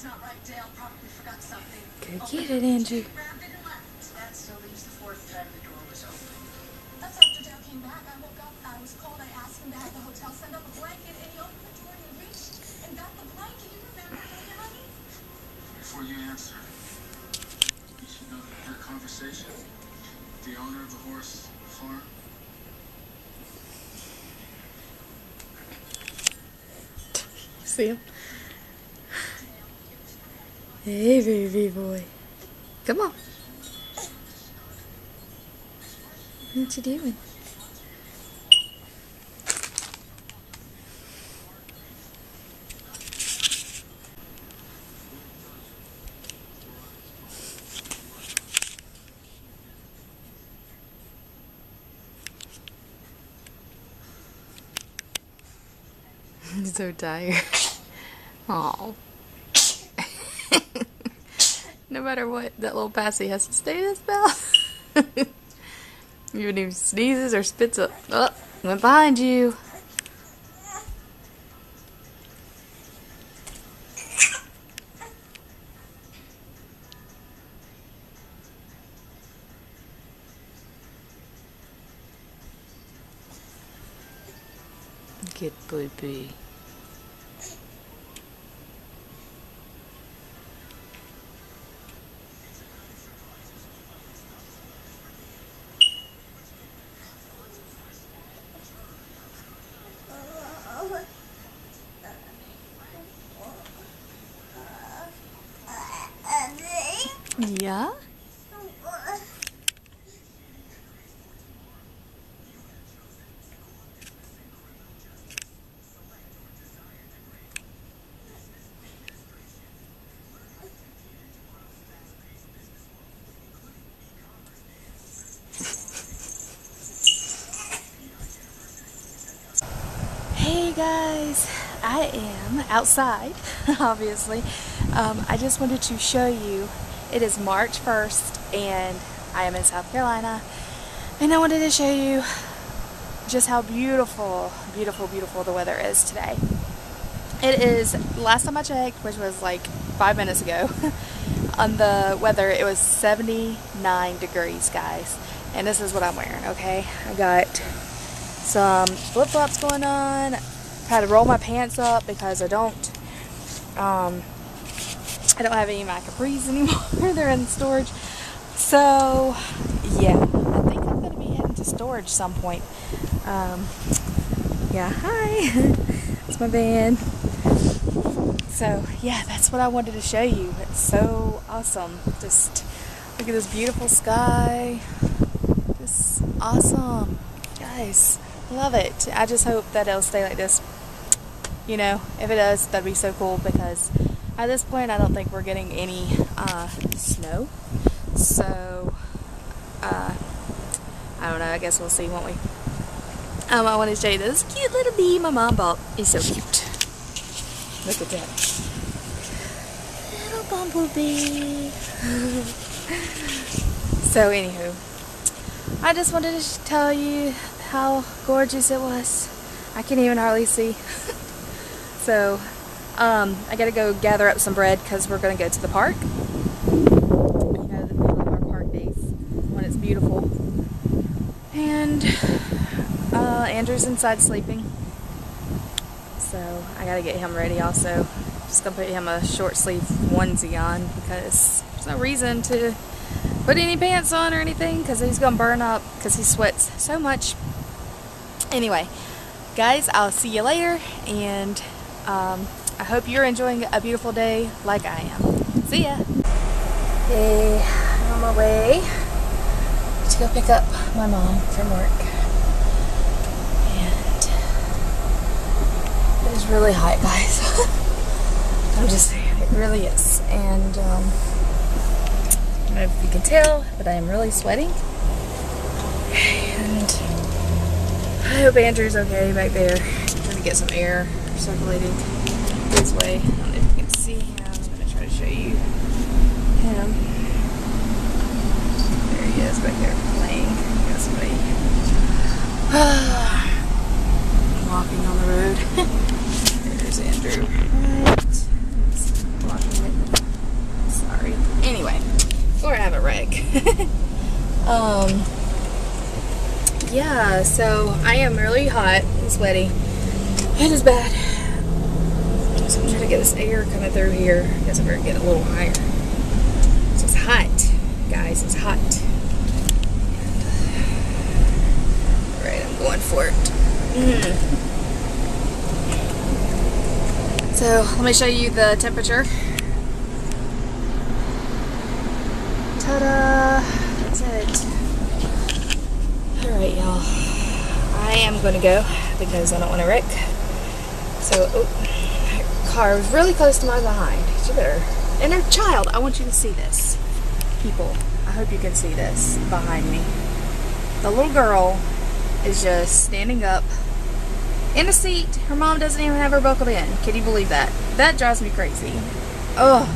not right. Dale probably forgot something. Go get it, Andrew. Grabbed it and left. That still leaves the fourth time the door was open. That's after Dale came back. I woke up. I was called. I asked him to have the hotel send up a blanket, and he opened the door and he reached and got the blanket. You remember, honey? Before you answer, you should know that that conversation, the owner of the horse farm, see him? Hey, baby boy. Come on. What you doing? I'm so tired. Aw. No matter what, that little passy has to stay in his mouth. Even if he sneezes or spits up. Oh, went behind you. Good baby. Yeah? Hey guys, I am outside, obviously. I just wanted to show you, it is March 1st and I am in South Carolina, and I wanted to show you just how beautiful, beautiful, beautiful the weather is today. It is, last time I checked, which was like 5 minutes ago, on the weather, it was 79 degrees, guys. And this is what I'm wearing, okay? I got some flip-flops going on. I had to roll my pants up because I don't have any of my capris anymore. They're in storage. So, yeah, I think I'm going to be heading to storage some point. Yeah, hi. It's my van. So, yeah, that's what I wanted to show you. It's so awesome. Just look at this beautiful sky. Just awesome. Guys, love it. I just hope that it'll stay like this. You know, if it does, that'd be so cool, because at this point I don't think we're getting any snow. So, I don't know, I guess we'll see, won't we? I want to show you this cute little bee my mom bought. He's so cute. Look at that. Little bumblebee. So, anywho, I just wanted to tell you how gorgeous it was. I can't even hardly see. So, I gotta go gather up some bread because we're gonna go to the park. You know, we love our park days when it's beautiful. And Andrew's inside sleeping, so I gotta get him ready also. Just gonna put him a short sleeve onesie on because there's no reason to put any pants on or anything because he's gonna burn up because he sweats so much. Anyway, guys, I'll see you later, and I hope you're enjoying a beautiful day like I am. See ya! Hey, I'm on my way to go pick up my mom from work. And it is really hot, guys. I'm just saying, it really is. And I don't know if you can tell, but I am really sweating. And I hope Andrew's okay back there. I'm trying to get some air circulating this way. I don't know if you can see him. I'm going to try to show you him. There he is back there playing. Got somebody walking on the road. There's Andrew. Right. Blocking it. Yeah, so I am really hot and sweaty. It is bad. So I'm trying to get this air coming through here. I guess I better get a little higher. So it's hot, guys. It's hot. Alright, I'm going for it. So let me show you the temperature. Ta-da! That's it. Alright, y'all. I am going to go because I don't want to wreck. So, car was really close to my behind. She better. And her child. I want you to see this. People, I hope you can see this behind me. The little girl is just standing up in a seat. Her mom doesn't even have her buckled in. Can you believe that? That drives me crazy. Ugh.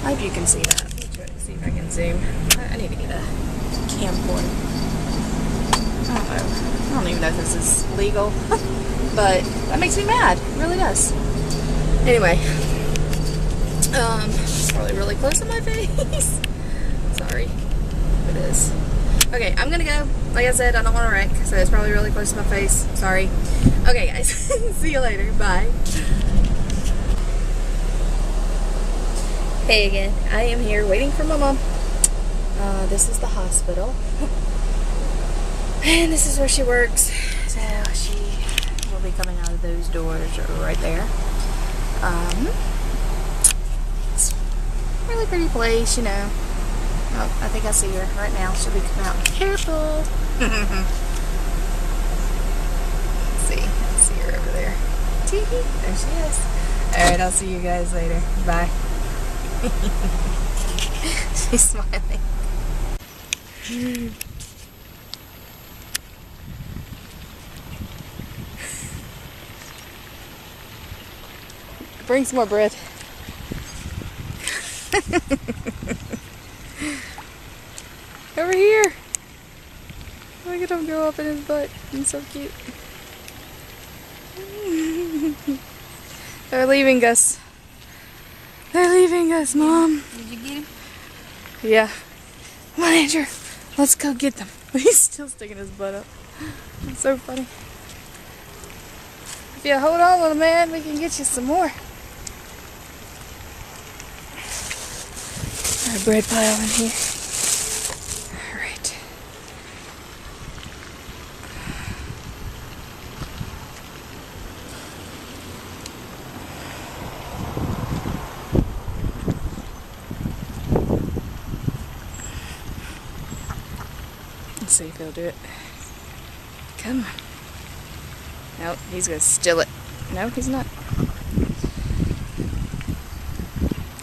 I hope you can see that. Let me try to see if I can zoom. I need to get a camcorder. I don't know. I don't even know if this is legal. But that makes me mad. It really does. Anyway. It's probably really close to my face. Sorry. It is. Okay, I'm gonna go. Like I said, I don't want to wreck, so it's probably really close to my face. Sorry. Okay, guys. See you later. Bye. Hey again. I am here waiting for my mom. This is the hospital. And this is where she works. So she will be coming out of those doors right there. It's a really pretty place, you know. Oh, I think I see her right now. She'll be coming out. Careful. Let's see. I see her over there. Tee-hee. There she is. Alright, I'll see you guys later. Bye. She's smiling. Bring some more bread. Over here. Look at him go up in his butt. He's so cute. They're leaving us. They're leaving us, Mom. Did you get him? Yeah. Come on, Andrew. Let's go get them. He's still sticking his butt up. It's so funny. If you hold on, little man, we can get you some more. Our bread pile in here. Alright. Let's see if he'll do it. Come on. Nope, he's gonna steal it. No, he's not.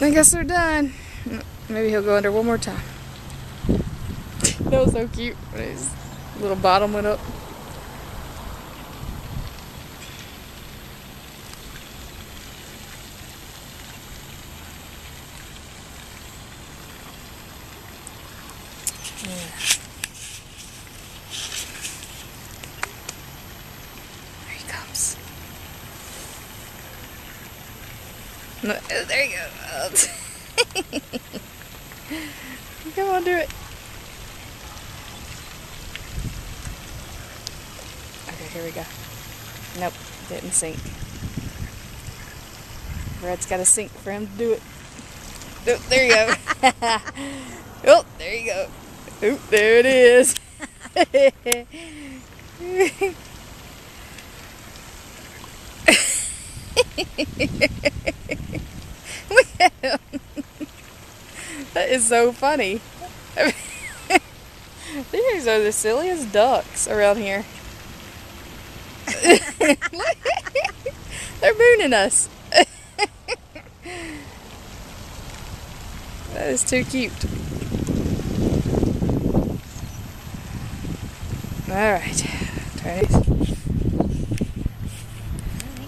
I guess they're done. Maybe he'll go under one more time. That was so cute when his little bottom went up. Yeah. There he comes. No, there you go. Come on, do it. Okay, here we go. Nope, didn't sink. Brad's got to sink for him to do it. Oh, there you go. Oh, there you go. Oh, there it is. Look at him. That is so funny. These are the silliest ducks around here. They're mooning us. That is too cute. Alright. Try it. They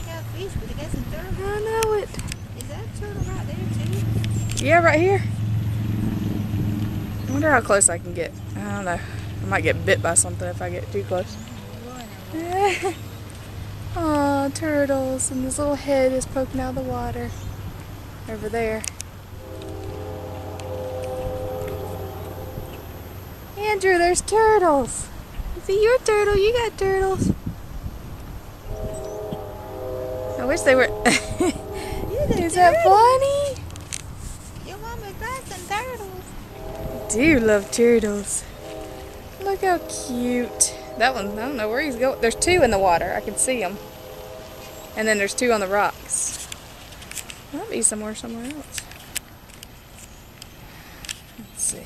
got fish, but they got some turtle. I know it. Is that a turtle right there too? Yeah, right here. I wonder how close I can get. I don't know. I might get bit by something if I get too close. Aw, turtles. And this little head is poking out of the water. Over there. Andrew, there's turtles. See, you're a turtle. You got turtles. I wish they were. Is that funny? Your mama got some turtles. I do love turtles. Look how cute. That one, I don't know where he's going. There's two in the water. I can see them. And then there's two on the rocks. Might be somewhere else. Let's see.